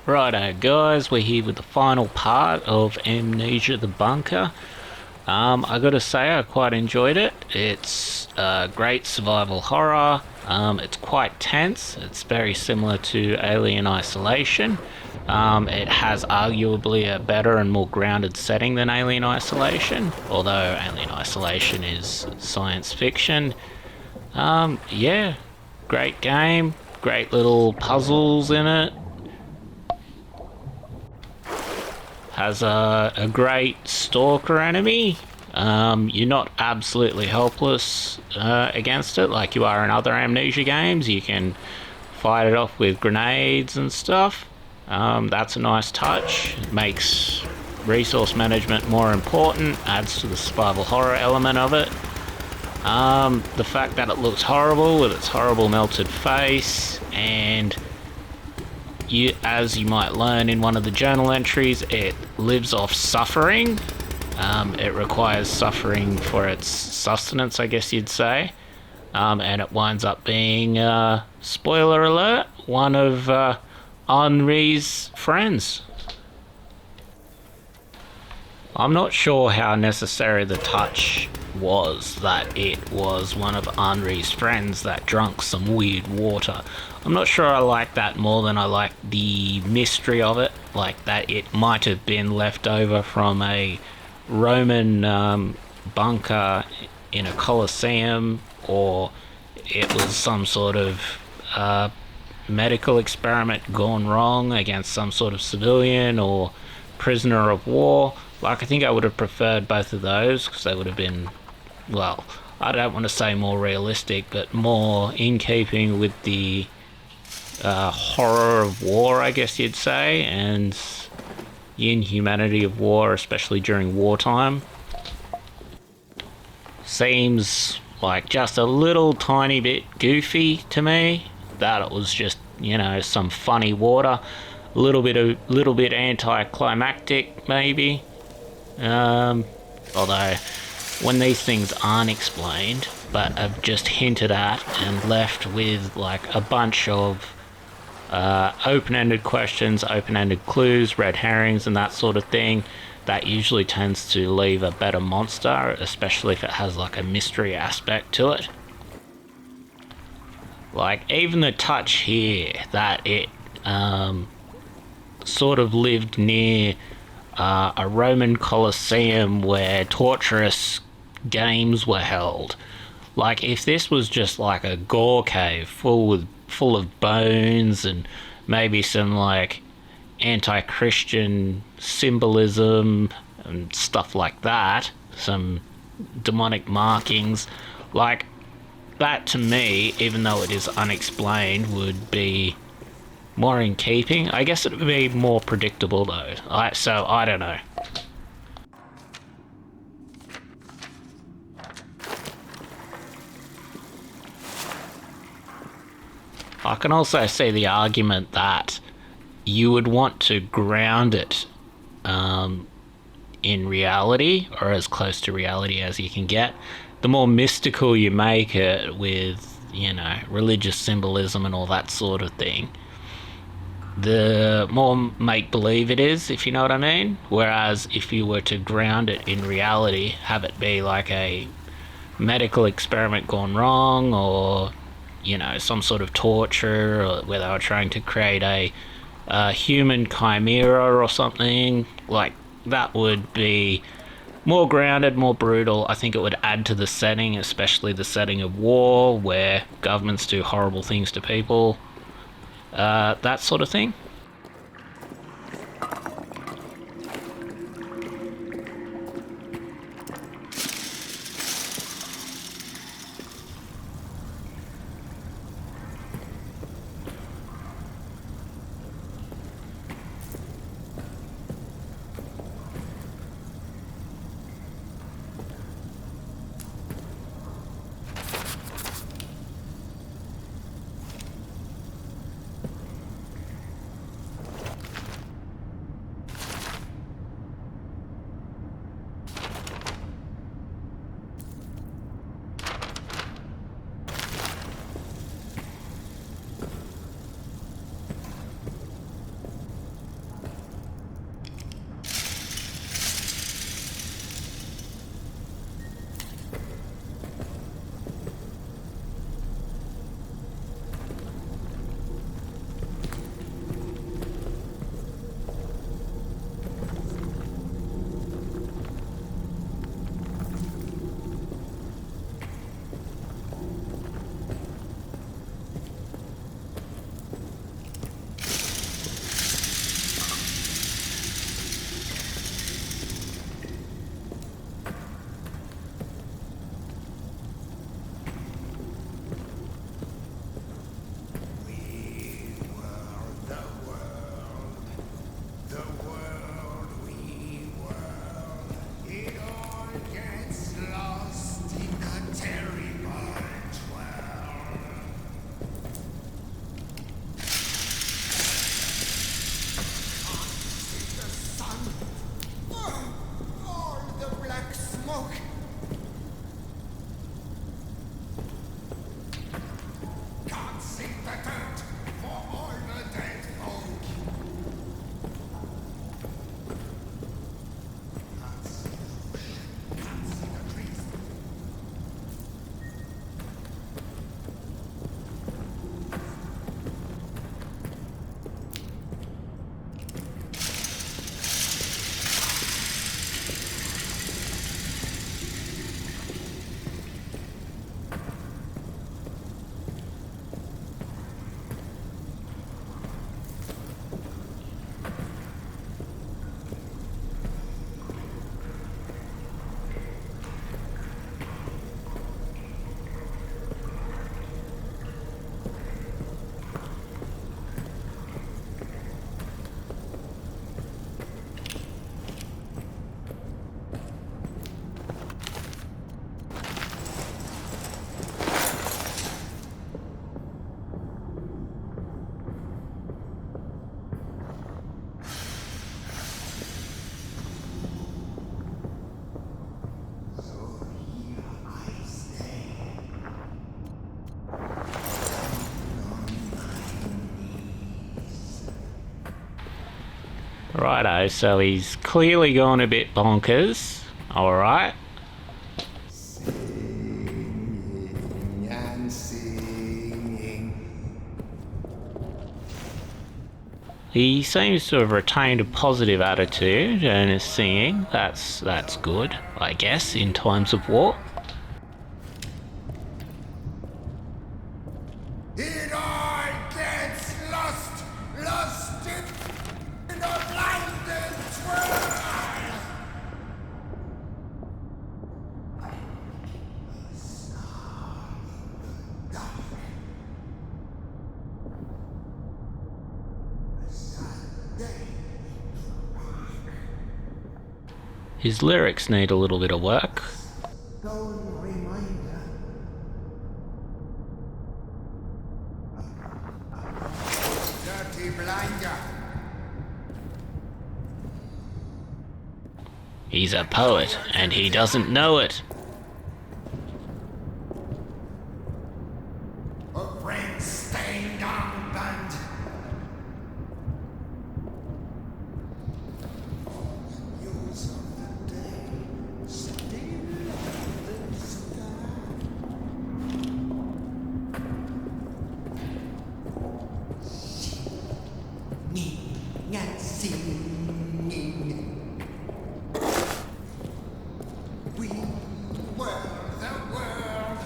Righto guys, we're here with the final part of Amnesia The Bunker. I gotta say I quite enjoyed it. It's great survival horror. It's quite tense. It's very similar to Alien Isolation. It has arguably a better and more grounded setting than Alien Isolation, although Alien Isolation is science fiction. Yeah, great game, great little puzzles in it. Has a great stalker enemy. You're not absolutely helpless against it like you are in other Amnesia games. You can fight it off with grenades and stuff. That's a nice touch. It makes resource management more important, adds to the survival horror element of it. The fact that it looks horrible with its horrible melted face, and as you might learn in one of the journal entries, it lives off suffering. It requires suffering for its sustenance, I guess you'd say. And it winds up being, spoiler alert, one of Henri's friends. I'm not sure how necessary the touch was that it was one of Henri's friends that drank some weird water. I'm not sure I like that more than I like the mystery of it, like that it might have been left over from a Roman bunker in a Colosseum, or it was some sort of medical experiment gone wrong against some sort of civilian or prisoner of war. Like, I think I would have preferred both of those, because they would have been, well, I don't want to say more realistic, but more in keeping with the horror of war, I guess you'd say, and the inhumanity of war, especially during wartime. Seems like just a little tiny bit goofy to me, that it was just, some funny water, a little bit anticlimactic maybe. Although when these things aren't explained but are just hinted at and left with like a bunch of open-ended questions, open-ended clues, red herrings and that sort of thing, that usually tends to leave a better monster, especially if it has like a mystery aspect to it. Like, even the touch here that it sort of lived near a Roman Colosseum where torturous games were held. Like, if this was just like a gore cave full of bones and maybe some like anti-Christian symbolism and stuff like that, some demonic markings, like that to me, even though it is unexplained, would be more in keeping. I guess it would be more predictable though. So I don't know. I can also see the argument that you would want to ground it in reality, or as close to reality as you can get. The more mystical you make it with, religious symbolism and all that sort of thing, the more make-believe it is, if you know what I mean. Whereas if you were to ground it in reality, have it be like a medical experiment gone wrong, or some sort of torture, or where they were trying to create a human chimera or something, like that would be more grounded, more brutal. I think it would add to the setting, especially the setting of war where governments do horrible things to people, that sort of thing. Righto, so he's clearly gone a bit bonkers. Alright. Singing and singing. He seems to have retained a positive attitude and is singing. That's good, I guess, in times of war. It all gets lost in a blinded swirl. His lyrics need a little bit of work. Stone reminder. Dirty blinder. He's a poet, and he doesn't know it. A friend stained on band. News of the day still in the sky. Singing and singing. We were the world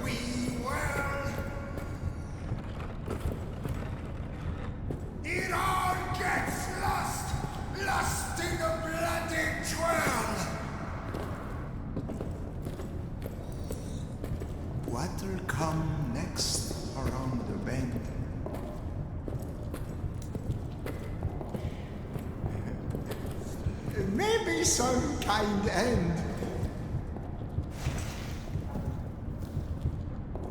we were. It all gets lost in a bloody twirl. What'll come next around the bend? Maybe some kind end.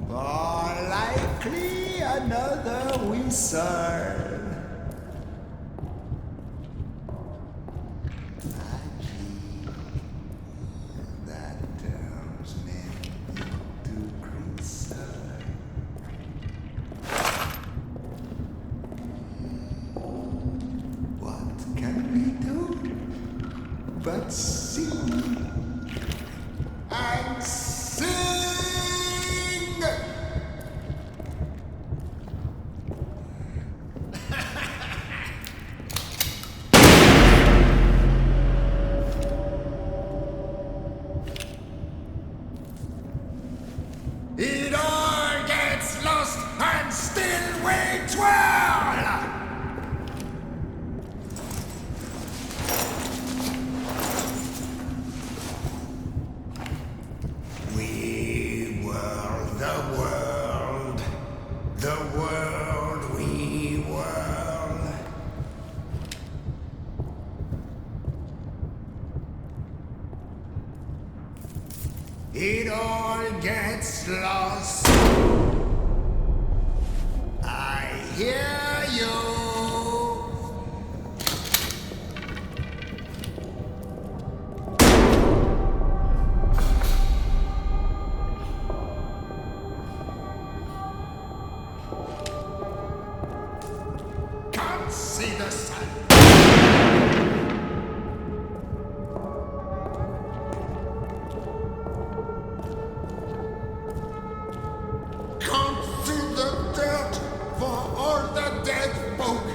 More likely another wizard. Magic that turns men into creatures. What can we do but sing and sing? It all gets lost and still we twirl. We were the world we were. It all gets lost. I hear you. Can't see the sun. Can't see the dirt for all the dead folk.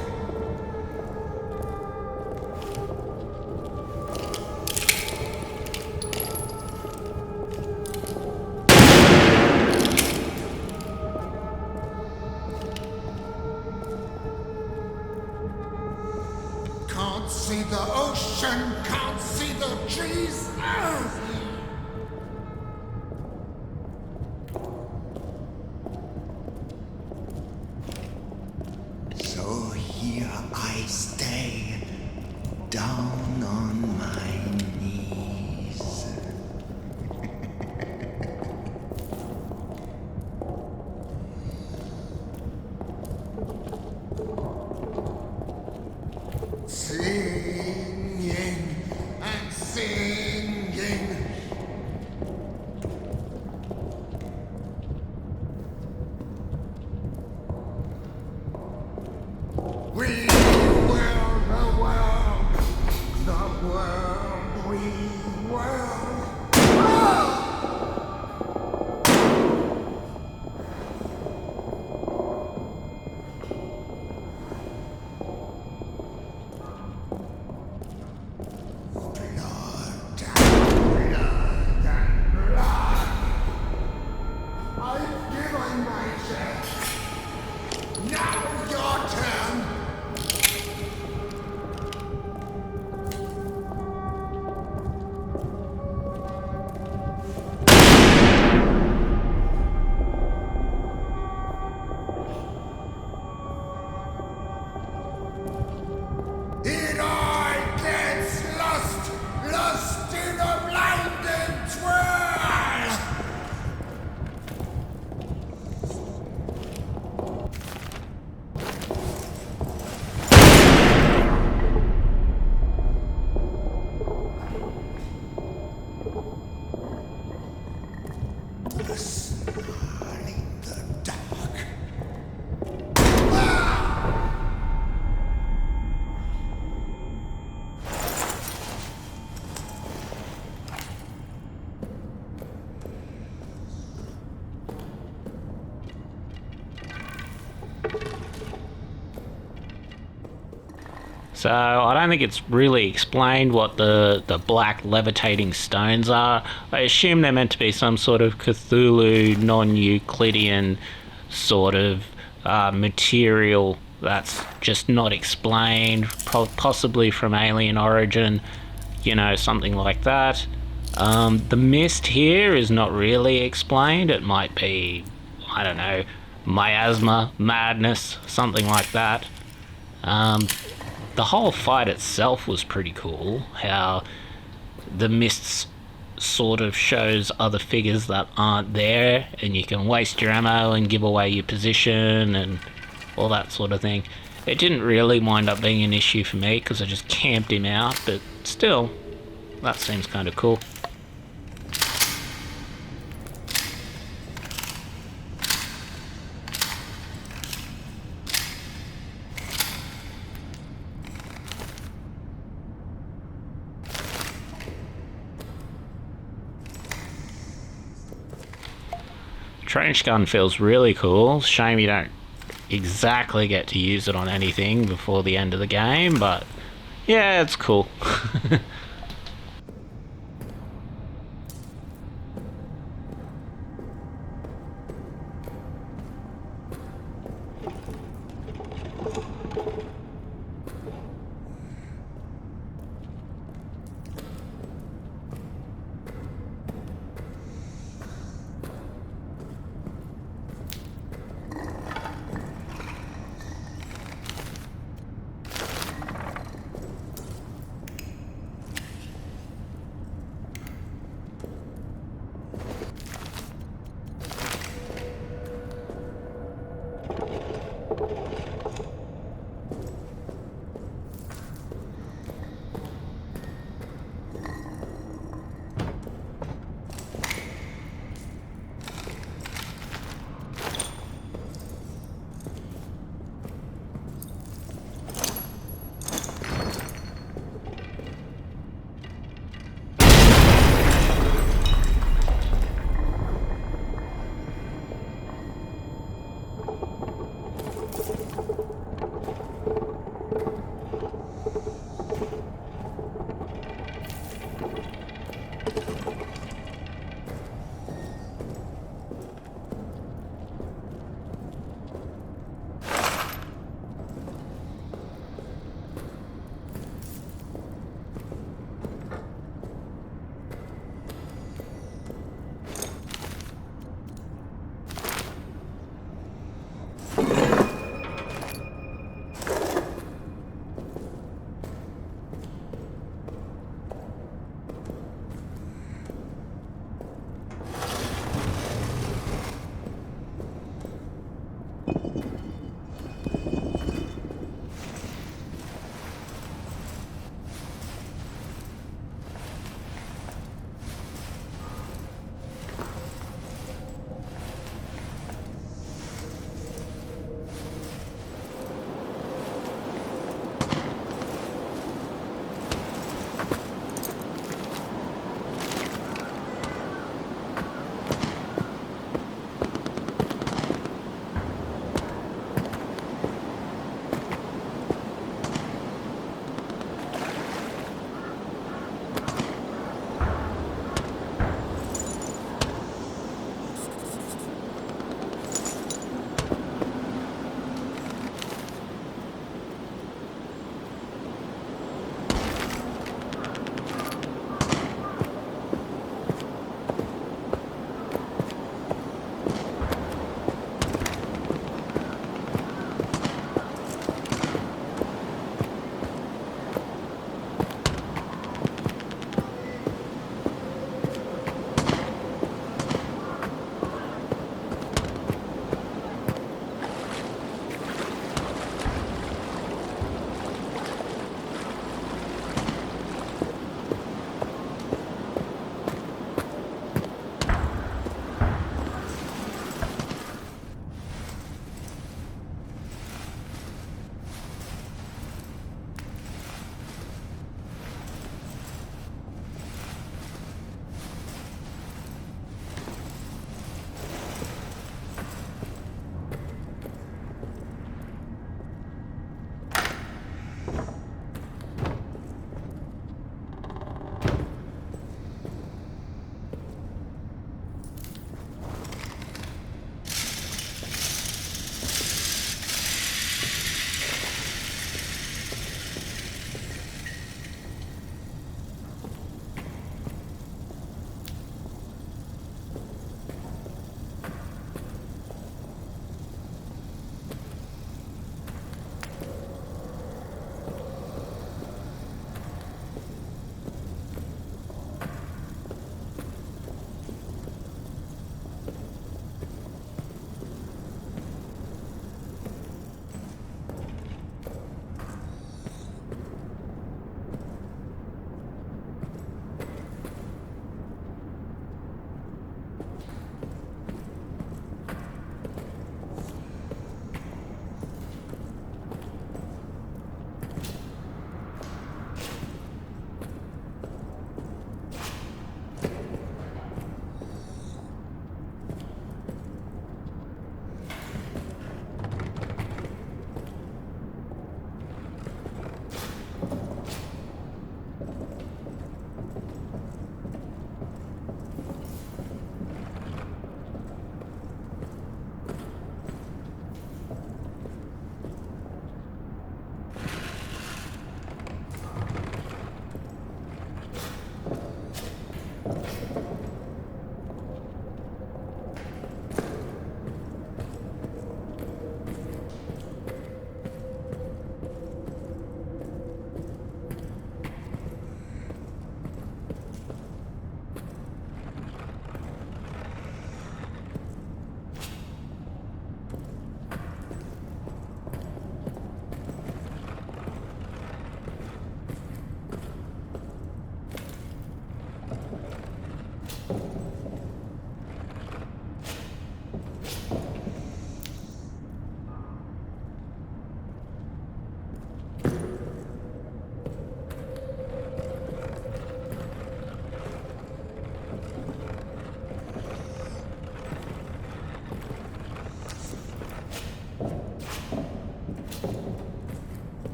Can't see the ocean, can't see the trees. So here I stay, down on my knees. Singing I've given my chance. Now your turn. It all gets lost, lost in a blinding twirl. A snarl in the dark. So I don't think it's really explained what the black levitating stones are. I assume they're meant to be some sort of Cthulhu non-Euclidean sort of material that's just not explained, possibly from alien origin, you know, something like that. The mist here is not really explained. It might be, I don't know, miasma, madness, something like that. The whole fight itself was pretty cool. How the mist sort of shows other figures that aren't there, and you can waste your ammo and give away your position and all that sort of thing. It didn't really wind up being an issue for me because I just camped him out, but still, that seems kind of cool. Trench gun feels really cool. Shame you don't exactly get to use it on anything before the end of the game, but yeah, it's cool.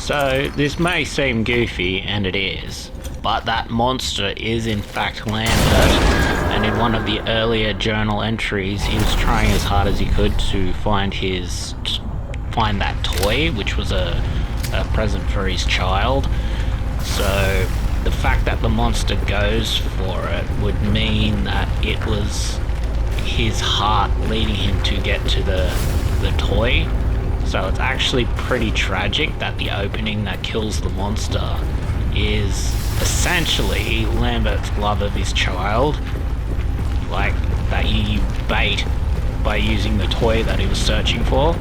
So this may seem goofy, and it is, but that monster is in fact Lambert, and in one of the earlier journal entries he was trying as hard as he could to find that toy, which was a present for his child. So the fact that the monster goes for it would mean that it was his heart leading him to get to the toy. So it's actually pretty tragic that the opening that kills the monster is essentially Lambert's love of his child, like that you bait by using the toy that he was searching for.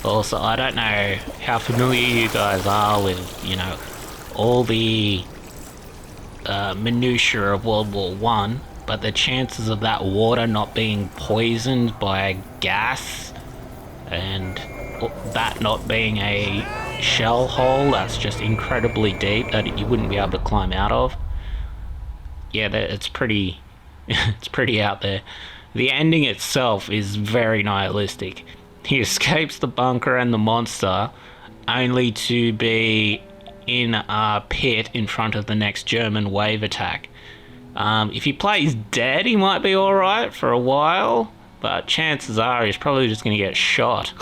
Also, I don't know how familiar you guys are with, all the minutiae of World War One, but the chances of that water not being poisoned by gas and that not being a shell hole that's just incredibly deep that you wouldn't be able to climb out of. Yeah, it's pretty, it's pretty out there. The ending itself is very nihilistic. He escapes the bunker and the monster, only to be in a pit in front of the next German wave attack. If he plays dead, he might be alright for a while, but chances are he's probably just going to get shot.